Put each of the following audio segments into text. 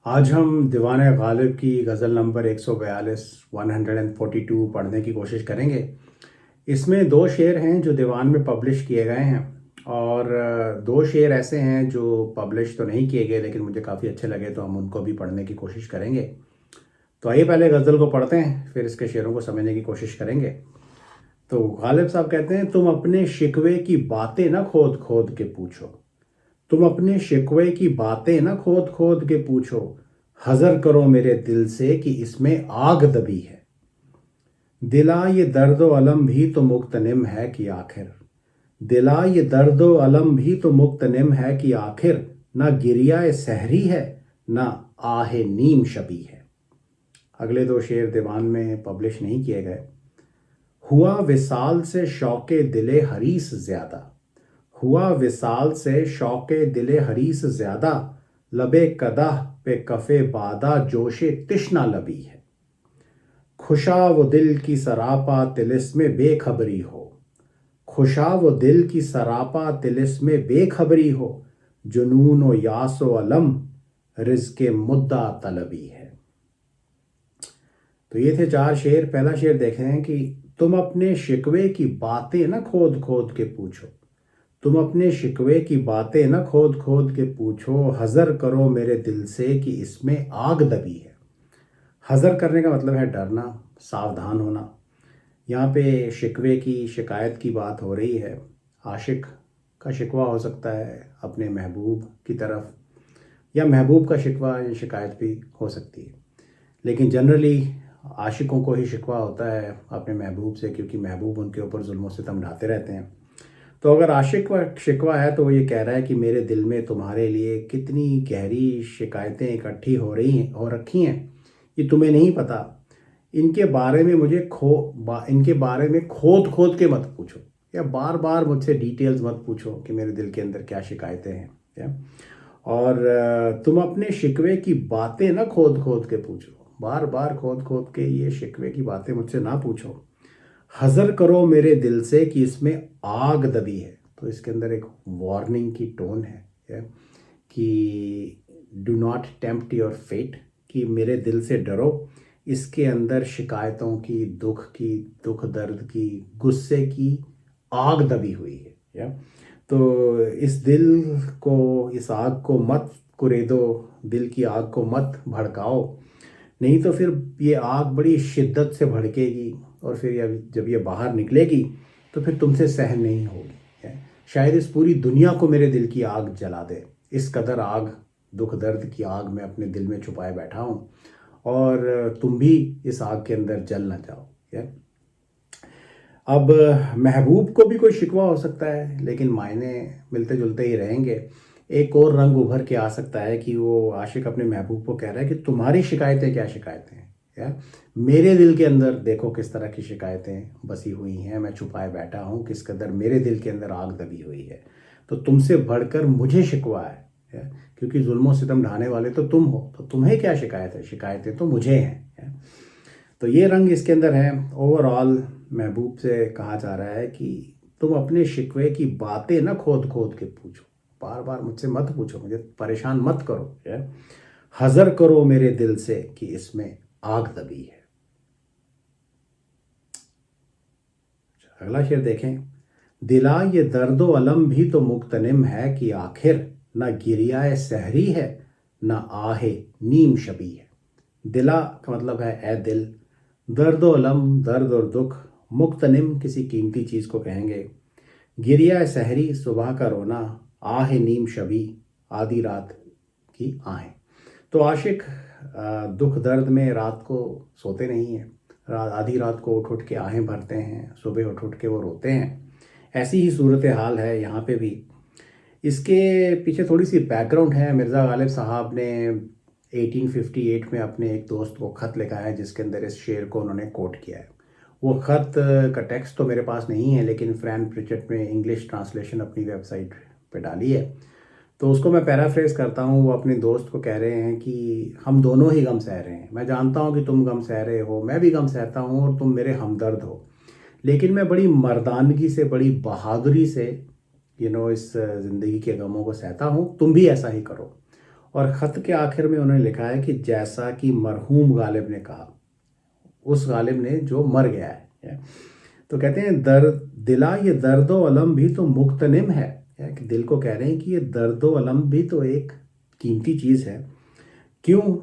आज हम दीवाने गालिब की गज़ल नंबर 142 142 पढ़ने की कोशिश करेंगे। इसमें दो शेर हैं जो दीवान में पब्लिश किए गए हैं और दो शेर ऐसे हैं जो पब्लिश तो नहीं किए गए लेकिन मुझे काफ़ी अच्छे लगे, तो हम उनको भी पढ़ने की कोशिश करेंगे। तो आइए पहले गज़ल को पढ़ते हैं, फिर इसके शेरों को समझने की कोशिश करेंगे। तो गालिब साहब कहते हैं, तुम अपने शिकवे की बातें ना खोद खोद के पूछो। तुम अपने शिकवे की बातें ना खोद खोद के पूछो। हजर करो मेरे दिल से कि इसमें आग दबी है। दिला ये दर्द व अलम भी तो मुक्तनिम है कि आखिर। दिला ये दर्द व अलम भी तो मुक्तनिम है कि आखिर। ना गिरिया सहरी है, ना आहे नीम शबी है। अगले दो शेर दीवान में पब्लिश नहीं किए गए। हुआ विसाल से शौके दिले हरीस ज्यादा। हुआ विसाल से शौके दिले हरीस ज्यादा। लबे कदह पे कफे बादा जोशे तिश्ना लबी है। खुशा वो दिल की सरापा तिलिस्मे बेखबरी हो। खुशा वो दिल की सरापा तिलिस्मे बेखबरी हो। जुनून व यासो अलम रिज़्क़े मुद्दा तलबी है। तो ये थे चार शेर। पहला शेर देखे हैं कि तुम अपने शिकवे की बातें ना खोद खोद के पूछो। तुम अपने शिकवे की बातें न खोद खोद के पूछो। हजर करो मेरे दिल से कि इसमें आग दबी है। हजर करने का मतलब है डरना, सावधान होना। यहाँ पे शिकवे की, शिकायत की बात हो रही है। आशिक का शिकवा हो सकता है अपने महबूब की तरफ, या महबूब का शिकवा या शिकायत भी हो सकती है। लेकिन जनरली आशिकों को ही शिकवा होता है अपने महबूब से, क्योंकि महबूब उनके ऊपर जुल्म सितम ढाते रहते हैं। तो अगर आशिक व शिकवा है तो वो ये कह रहा है कि मेरे दिल में तुम्हारे लिए कितनी गहरी शिकायतें इकट्ठी हो रखी हैं, ये तुम्हें नहीं पता। इनके बारे में इनके बारे में खोद खोद के मत पूछो, या बार बार मुझसे डिटेल्स मत पूछो कि मेरे दिल के अंदर क्या शिकायतें हैं। या और तुम अपने शिकवे की बातें ना खोद खोद के पूछो। बार बार खोद खोद के ये शिकवे की बातें मुझसे ना पूछो। हजर करो मेरे दिल से कि इसमें आग दबी है। तो इसके अंदर एक वार्निंग की टोन है, कि do not tempt your fate, कि मेरे दिल से डरो, इसके अंदर शिकायतों की, दुख दर्द की, गुस्से की आग दबी हुई है। तो इस दिल को, इस आग को मत कुरेदो, दिल की आग को मत भड़काओ, नहीं तो फिर ये आग बड़ी शिद्दत से भड़केगी और फिर जब ये बाहर निकलेगी तो फिर तुमसे सहन नहीं होगी। शायद इस पूरी दुनिया को मेरे दिल की आग जला दे। इस कदर आग, दुख दर्द की आग मैं अपने दिल में छुपाए बैठा हूँ, और तुम भी इस आग के अंदर जल ना जाओ। अब महबूब को भी कोई शिकवा हो सकता है, लेकिन मायने मिलते जुलते ही रहेंगे। एक और रंग उभर के आ सकता है कि वो आशिक अपने महबूब को कह रहा है कि तुम्हारी शिकायतें क्या शिकायतें हैं, मेरे दिल के अंदर देखो किस तरह की शिकायतें बसी हुई हैं, मैं छुपाए बैठा हूँ, किस कदर मेरे दिल के अंदर आग दबी हुई है। तो तुमसे बढ़कर मुझे शिकवा है, क्योंकि जुल्मों सितम ढाने वाले तो तुम हो, तो तुम्हें क्या शिकायत है, शिकायतें तो मुझे हैं। तो ये रंग इसके अंदर है। ओवरऑल महबूब से कहा जा रहा है कि तुम अपने शिकवे की बातें ना खोद खोद के पूछो, बार बार मुझसे मत पूछो, मुझे परेशान मत करो। हजर करो मेरे दिल से कि इसमें आग दबी है। अगला शेर देखें। दिला ये दर्दो अलम भी तो मुक्तनिम है कि आखिर। न गिरियाए सहरी है, न आहे नीम शबी है। दिला का मतलब है ए दिल, दर्द अलम, दर्द और दुख, मुक्तनिम किसी कीमती चीज़ को कहेंगे। गिरिया सहरी, सुबह का रोना, आहे नीम शबी, आधी रात की आहें। तो आशिक दुख दर्द में रात को सोते नहीं हैं, आधी रात को उठ उठ के आहें भरते हैं, सुबह उठ उठ के वो रोते हैं। ऐसी ही सूरत हाल है यहाँ पे भी। इसके पीछे थोड़ी सी बैकग्राउंड है। मिर्ज़ा गालिब साहब ने 1858 में अपने एक दोस्त को ख़त लिखा है, जिसके अंदर इस शेर को उन्होंने कोट किया है। वो ख़त का टेक्स्ट तो मेरे पास नहीं है, लेकिन फ्रैन प्रिचेट ने इंग्लिश ट्रांसलेशन अपनी वेबसाइट पे डाली है। तो उसको मैं पैराफ्रेज करता हूँ। वो अपने दोस्त को कह रहे हैं कि हम दोनों ही गम सह रहे हैं, मैं जानता हूँ कि तुम गम सह रहे हो, मैं भी गम सहता हूँ, और तुम मेरे हमदर्द हो। लेकिन मैं बड़ी मर्दानगी से, बड़ी बहादुरी से इस ज़िंदगी के गमों को सहता हूँ, तुम भी ऐसा ही करो। और ख़त के आखिर में उन्होंने लिखा है कि जैसा कि मरहूम गालिब ने कहा, उस गालिब ने जो मर गया है। तो कहते हैं दिला ये दर्द व अलम भी तो मुख्तनिम है, कि दिल को कह रहे हैं कि ये दर्द व अलम भी तो एक कीमती चीज़ है। क्यों?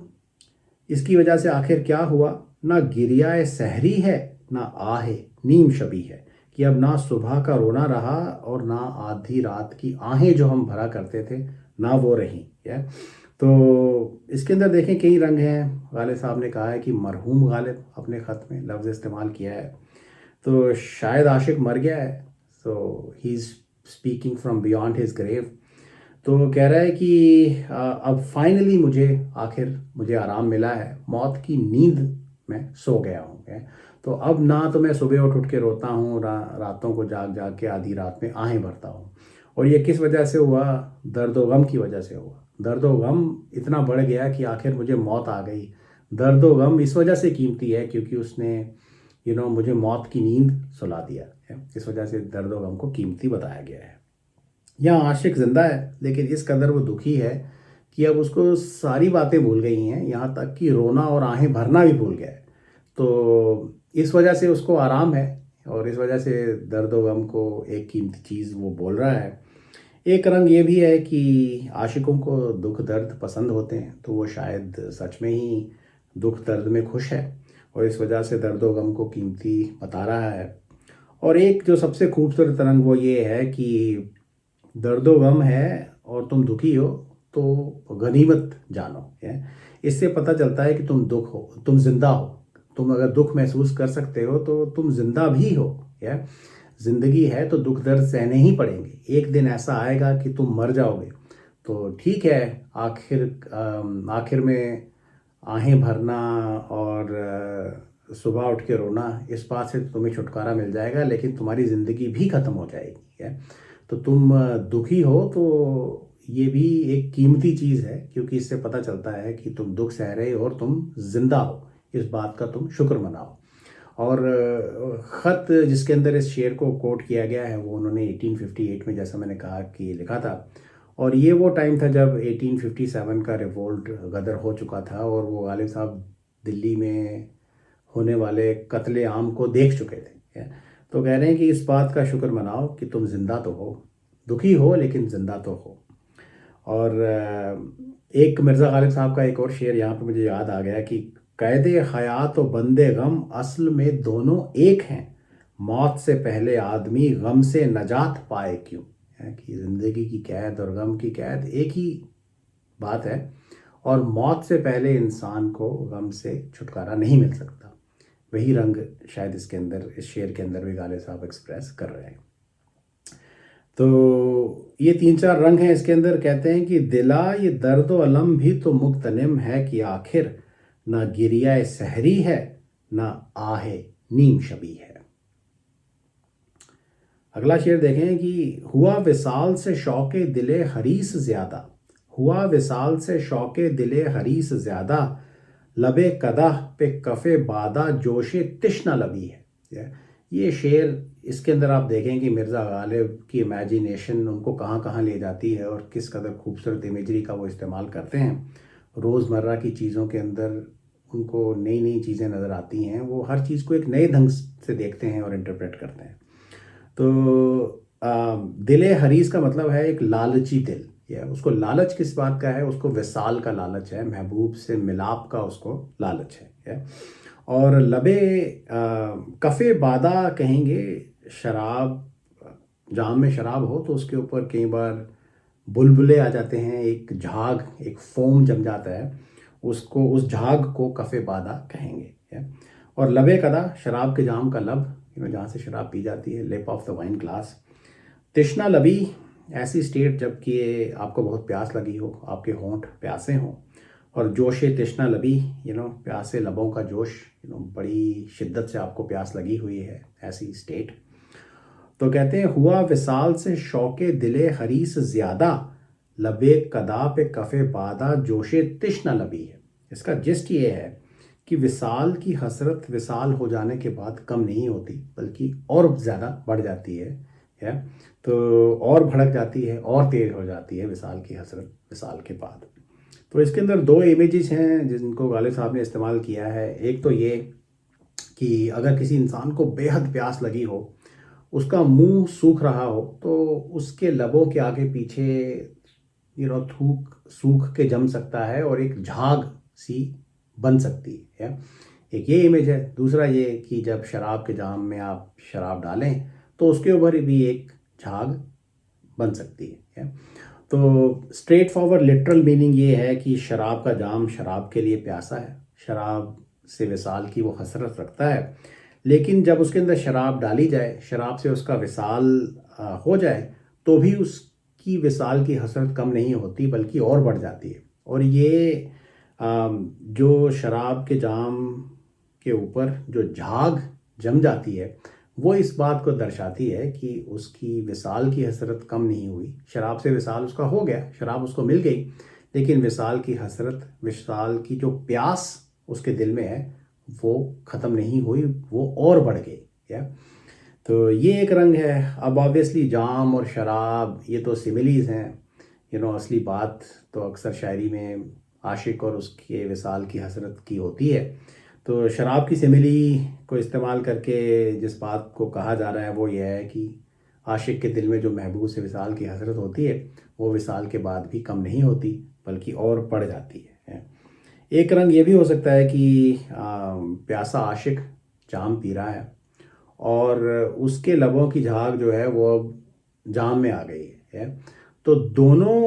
इसकी वजह से आखिर क्या हुआ? ना गिरिया सहरी है ना आहे नीम शबी है, कि अब ना सुबह का रोना रहा और ना आधी रात की आहें जो हम भरा करते थे ना वो रही है। तो इसके अंदर देखें कई रंग हैं। गालिब साहब ने कहा है कि मरहूम गालिब, अपने ख़त में लफ्ज़ इस्तेमाल किया है। तो शायद आशिक मर गया है, so he is speaking from beyond his grave. तो कह रहा है कि अब फाइनली मुझे आराम मिला है, मौत की नींद में सो गया हूँ। तो अब ना तो मैं सुबह उठ के रोता हूँ, रातों को जाग जाग के आधी रात में आहें भरता हूँ। और ये किस वजह से हुआ? दर्द व गम की वजह से हुआ। दर्द व गम इतना बढ़ गया कि आखिर मुझे मौत आ गई। दर्द व गम इस वजह से कीमती है क्योंकि उसने मुझे मौत की नींद सुला दिया है। इस वजह से दर्द व गम को कीमती बताया गया है। यहाँ आशिक जिंदा है लेकिन इस कदर वो दुखी है कि अब उसको सारी बातें भूल गई हैं, यहाँ तक कि रोना और आहें भरना भी भूल गया है। तो इस वजह से उसको आराम है और इस वजह से दर्द व गम को एक कीमती चीज़ वो बोल रहा है। एक रंग ये भी है कि आशिकों को दुख दर्द पसंद होते हैं, तो वो शायद सच में ही दुख दर्द में खुश है और इस वजह से दर्द व गम को कीमती बता रहा है। और एक जो सबसे खूबसूरत रंग वो ये है कि दर्दो गम है और तुम दुखी हो तो गनीमत जानो है। इससे पता चलता है कि तुम जिंदा हो। तुम अगर दुख महसूस कर सकते हो तो तुम जिंदा भी हो। है जिंदगी है तो दुख दर्द सहने ही पड़ेंगे। एक दिन ऐसा आएगा कि तुम मर जाओगे। तो ठीक है, आखिर में आहें भरना और सुबह उठ के रोना, इस बात से तुम्हें छुटकारा मिल जाएगा, लेकिन तुम्हारी ज़िंदगी भी ख़त्म हो जाएगी। है तो तुम दुखी हो तो ये भी एक कीमती चीज़ है क्योंकि इससे पता चलता है कि तुम दुख सह रहे हो और तुम जिंदा हो। इस बात का तुम शुक्र मनाओ। और ख़त जिसके अंदर इस शेर को कोट किया गया है वो उन्होंने 1858 में, जैसा मैंने कहा, कि लिखा था। और ये वो टाइम था जब 1857 का रिवोल्ट गदर हो चुका था और वो गालिब साहब दिल्ली में होने वाले कत्ले आम को देख चुके थे। तो कह रहे हैं कि इस बात का शुक्र मनाओ कि तुम जिंदा तो हो, दुखी हो लेकिन जिंदा तो हो। और एक मिर्ज़ा गालिब साहब का एक और शेर यहाँ पे मुझे याद आ गया कि कैदे हयात व बंदे गम असल में दोनों एक हैं, मौत से पहले आदमी गम से नजात पाए क्यों। है कि ज़िंदगी की कैद और गम की कैद एक ही बात है और मौत से पहले इंसान को गम से छुटकारा नहीं मिल सकता। वही रंग शायद इसके अंदर, इस शेर के अंदर भी गालिब साहब एक्सप्रेस कर रहे हैं। तो ये 3-4 रंग हैं इसके अंदर। कहते हैं कि दिला ये दर्द व अलम भी तो मुख्तनिम है, कि आखिर ना गिरिया सहरी है ना आहे नीम शबी है। अगला शेर देखें कि हुआ विसाल से शौके दिले हरीस ज़्यादा, हुआ विसाल से शौके दिले हरीस ज़्यादा, लबे कदह पे कफ़े बादा जोशे तिश्ना लबी है। ये शेर, इसके अंदर आप देखें कि मिर्ज़ा गालिब की इमेजिनेशन उनको कहाँ कहाँ ले जाती है और किस कदर खूबसूरत इमेजरी का वो इस्तेमाल करते हैं। रोज़मर्रा की चीज़ों के अंदर उनको नई नई चीज़ें नज़र आती हैं, वो हर चीज़ को एक नए ढंग से देखते हैं और इंटरप्रेट करते हैं। तो दिले हरीस का मतलब है एक लालची दिल। या उसको लालच किस बात का है? उसको विसाल का लालच है, महबूब से मिलाप का उसको लालच है। और लबे कफ़े बादा कहेंगे, शराब, जाम में शराब हो तो उसके ऊपर कई बार बुलबुले आ जाते हैं, एक झाग, एक फोम जम जाता है, उसको, उस झाग को कफ़े बादा कहेंगे। और लबे कदा, शराब के जाम का लब, जहाँ से शराब पी जाती है, lip of the wine glass. तिश्ना लबी, ऐसी स्टेट जबकि आपको बहुत प्यास लगी हो, आपके होंठ प्यासे हों। और जोशे तिश्ना लबी, प्यासे लबों का जोश, बड़ी शिद्दत से आपको प्यास लगी हुई है, ऐसी स्टेट। तो कहते हैं हुआ विसाल से शौके दिले हरीस ज़्यादा, लबे कदा पे कफ़े बादा जोशे तिश्ना लबी है। इसका जिस्ट ये है कि विसाल की हसरत विसाल हो जाने के बाद कम नहीं होती बल्कि और ज़्यादा बढ़ जाती है। तो और भड़क जाती है और तेज हो जाती है विसाल की हसरत विसाल के बाद। तो इसके अंदर दो इमेजेस हैं जिनको गालिब साहब ने इस्तेमाल किया है। एक तो ये कि अगर किसी इंसान को बेहद प्यास लगी हो, उसका मुंह सूख रहा हो, तो उसके लबों के आगे पीछे थूक सूख के जम सकता है और एक झाग सी बन सकती है। एक ये इमेज है। दूसरा ये कि जब शराब के जाम में आप शराब डालें तो उसके ऊपर भी एक झाग बन सकती है। तो स्ट्रेट फॉरवर्ड लिटरल मीनिंग ये है कि शराब का जाम शराब के लिए प्यासा है, शराब से विसाल की वो हसरत रखता है, लेकिन जब उसके अंदर शराब डाली जाए, शराब से उसका विसाल हो जाए, तो भी उसकी विसाल की हसरत कम नहीं होती बल्कि और बढ़ जाती है। और ये जो शराब के जाम के ऊपर जो झाग जम जाती है, वो इस बात को दर्शाती है कि उसकी विसाल की हसरत कम नहीं हुई। शराब से विसाल उसका हो गया, शराब उसको मिल गई, लेकिन विसाल की हसरत, विसाल की जो प्यास उसके दिल में है, वो ख़त्म नहीं हुई, वो और बढ़ गई। या तो ये एक रंग है। अब ऑब्वियसली जाम और शराब ये तो सिमिलीज़ हैं। असली बात तो अक्सर शायरी में आशिक और उसके विसाल की हसरत की होती है। तो शराब की सिमिली को इस्तेमाल करके जिस बात को कहा जा रहा है वो ये है कि आशिक के दिल में जो महबूब से विसाल की हसरत होती है, वो विसाल के बाद भी कम नहीं होती बल्कि और बढ़ जाती है। एक रंग ये भी हो सकता है कि प्यासा आशिक जाम पी रहा है और उसके लबों की झाग जो है वो अब जाम में आ गई है। तो दोनों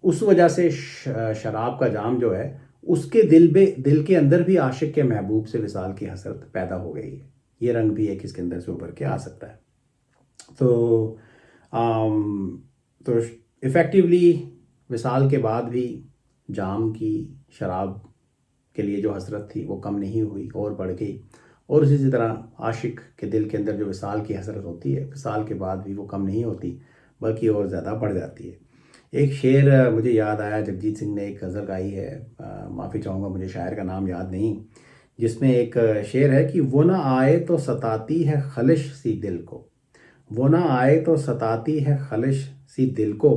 उस वजह से शराब का जाम जो है, उसके दिल के अंदर भी आशिक के महबूब से विसाल की हसरत पैदा हो गई है। ये रंग भी एक इसके अंदर से उभर के आ सकता है। तो आम, तो इफ़ेक्टिवली विसाल के बाद भी जाम की, शराब के लिए जो हसरत थी वो कम नहीं हुई और बढ़ गई। और इसी तरह आशिक के दिल के अंदर जो विसाल की हसरत होती है, विसाल के बाद भी वो कम नहीं होती बल्कि और ज़्यादा बढ़ जाती है। एक शेर मुझे याद आया, जगजीत सिंह ने एक गज़ल गाई है, माफ़ी चाहूँगा मुझे शायर का नाम याद नहीं, जिसमें एक शेर है कि वो ना आए तो सताती है खलिश सी दिल को, वो ना आए तो सताती है खलिश सी दिल को,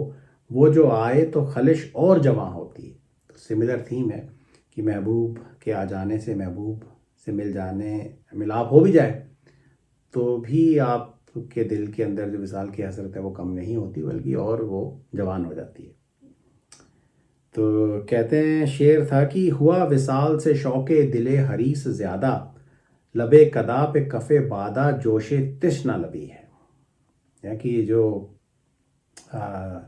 वो जो आए तो खलिश और जवां होती है। तो सिमिलर थीम है कि महबूब के आ जाने से, महबूब से मिल जाने, मिलाप हो भी जाए तो भी आपके दिल के अंदर जो विसाल की हसरत है वो कम नहीं होती बल्कि और वो जवान हो जाती है। तो कहते हैं, शेर था कि हुआ विसाल से शौके दिले हरीस ज़्यादा, लबे कदा पे कफ़े बादा जोशे तिश्ना लबी है। या कि जो आ,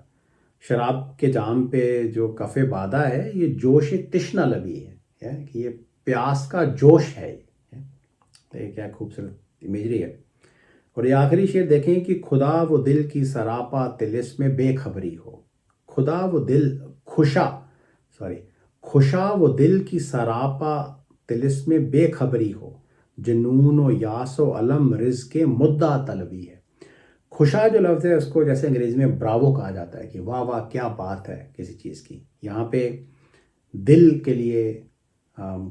शराब के जाम पे जो कफ़े बादा है, ये जोश तिश्ना लबी है कि ये प्यास का जोश है। तो ये क्या खूबसूरत इमेजरी है। और ये आखिरी शेर देखें कि खुदा वो दिल की सरापा तिलिस में बेखबरी हो, खुदा वो दिल, खुशा, सॉरी, खुशा वो दिल की सरापा तिलिस में बेखबरी हो, जुनून व यास व अलम रिज़्क़ मुद्दा तलबी है। खुशा जो लफ्ज़ है उसको जैसे अंग्रेज़ी में ब्रावो कहा जाता है कि वाह वाह क्या बात है किसी चीज़ की। यहाँ पे दिल के लिए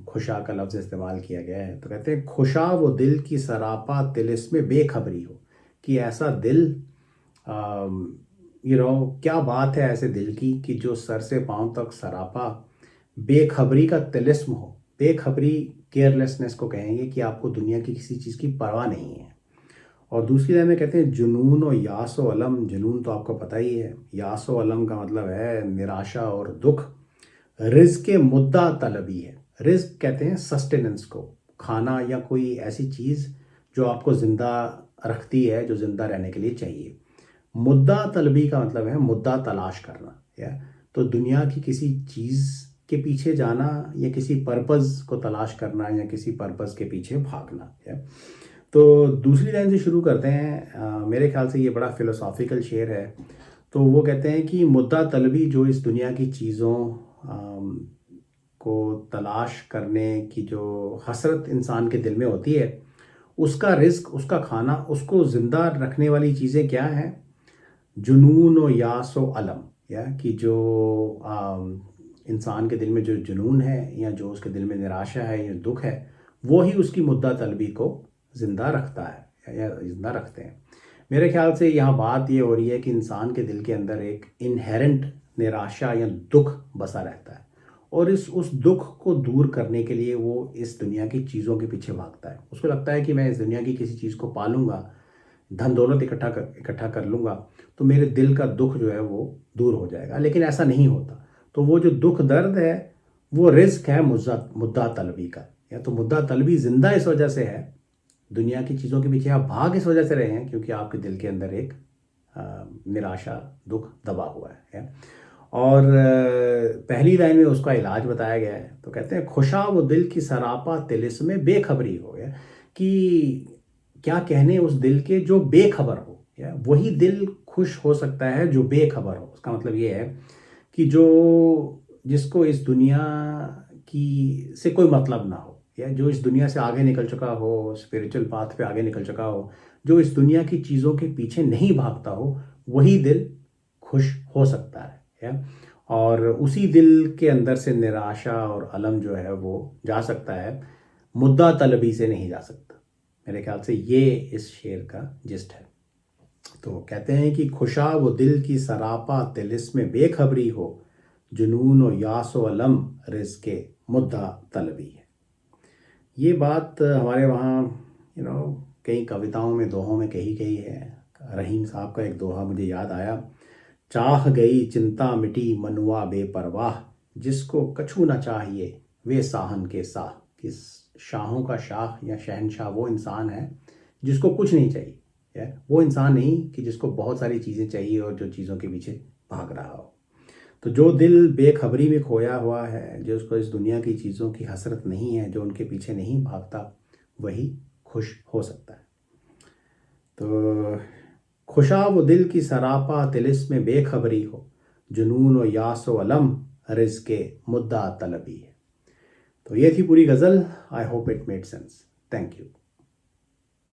खुशा का लफ्ज़ इस्तेमाल किया गया है। तो कहते हैं खुशा वो दिल की सरापा तिलिस्म बेखबरी हो, कि ऐसा दिल, क्या बात है ऐसे दिल की कि जो सर से पांव तक सरापा बेखबरी का तिलिस्म हो। बेखबरी केयरलेसनेस को कहेंगे कि आपको दुनिया की किसी चीज़ की परवाह नहीं है। और दूसरी लाइन में कहते हैं जुनून और यास व अलम, जुनून तो आपको पता ही है, यास व अलम का मतलब है निराशा और दुख, रिज़्क़ के मुद्दा तलबी है। रिज़्क़ कहते हैं सस्टेनेंस को, खाना या कोई ऐसी चीज़ जो आपको ज़िंदा रखती है, जो ज़िंदा रहने के लिए चाहिए। मुद्दा तलबी का मतलब है मुद्दा तलाश करना। या तो दुनिया की किसी चीज़ के पीछे जाना या किसी पर्पज़ को तलाश करना या किसी पर्पज़ के पीछे भागना। या तो दूसरी लाइन से शुरू करते हैं। मेरे ख्याल से ये बड़ा फ़िलोसॉफ़िकल शेर है। तो वो कहते हैं कि मुद्दा तलबी जो इस दुनिया की चीज़ों को तलाश करने की जो हसरत इंसान के दिल में होती है, उसका रिज़्क, उसका खाना, उसको ज़िंदा रखने वाली चीज़ें क्या हैं? जुनून व यास व अलम। या कि जो इंसान के दिल में जो जुनून है या जो उसके दिल में निराशा है या दुख है, वो ही उसकी मुद्दा तलबी को ज़िंदा रखता है या ज़िंदा रखते हैं। मेरे ख्याल से यहाँ बात ये हो रही है कि इंसान के दिल के अंदर एक इनहेरेंट निराशा या दुख बसा रहता है। और इस उस दुख को दूर करने के लिए वो इस दुनिया की चीज़ों के पीछे भागता है। उसको लगता है कि मैं इस दुनिया की किसी चीज़ को पालूंगा, धन दौलत इकट्ठा कर लूँगा, तो मेरे दिल का दुख जो है वो दूर हो जाएगा। लेकिन ऐसा नहीं होता। तो वो जो दुख दर्द है वो रिस्क है मुद्दा तलबी का। या तो मुद्दा तलबी जिंदा इस वजह से है, दुनिया की चीज़ों के पीछे आप भाग इस वजह से रहे हैं क्योंकि आपके दिल के अंदर एक निराशा, दुख दबा हुआ है। और पहली लाइन में उसका इलाज बताया गया है। तो कहते हैं खुशा वो दिल की सरापा तिलिस्म में बेखबरी हो गया, कि क्या कहने उस दिल के जो बेखबर हो। या वही दिल खुश हो सकता है जो बेखबर हो। उसका मतलब ये है कि जिसको इस दुनिया की से कोई मतलब ना हो, या जो इस दुनिया से आगे निकल चुका हो, स्पिरिचुअल पाथ पे आगे निकल चुका हो, जो इस दुनिया की चीज़ों के पीछे नहीं भागता हो, वही दिल खुश हो सकता है। और उसी दिल के अंदर से निराशा और अलम जो है वो जा सकता है, मुद्दा तलबी से नहीं जा सकता। मेरे ख्याल से ये इस शेर का जिस्ट है। तो कहते हैं कि खुशा वो दिल की सरापा तिलिस्म में बेखबरी हो, जुनून व यास व अलम रिज़्क़े मुद्दा तलबी है। ये बात हमारे वहाँ कई कविताओं में, दोहों में कही गई है। रहीम साहब का एक दोहा मुझे याद आया। चाह गई चिंता मिटी मनुआ बेपरवाह, जिसको कछु न चाहिए वे साहन के साह। कि शाहों का शाह या शहनशाह वो इंसान है जिसको कुछ नहीं चाहिए। वो इंसान नहीं कि जिसको बहुत सारी चीज़ें चाहिए और जो चीज़ों के पीछे भाग रहा हो। तो जो दिल बेखबरी में खोया हुआ है, जो उसको इस दुनिया की चीज़ों की हसरत नहीं है, जो उनके पीछे नहीं भागता, वही खुश हो सकता है। तो खुशा वो दिल की सरापा तिलिस्म में बेखबरी हो, जुनून व यास व अलम रिज़्क़े मुद्दा तलबी है। तो ये थी पूरी गज़ल। I hope it made sense. Thank you.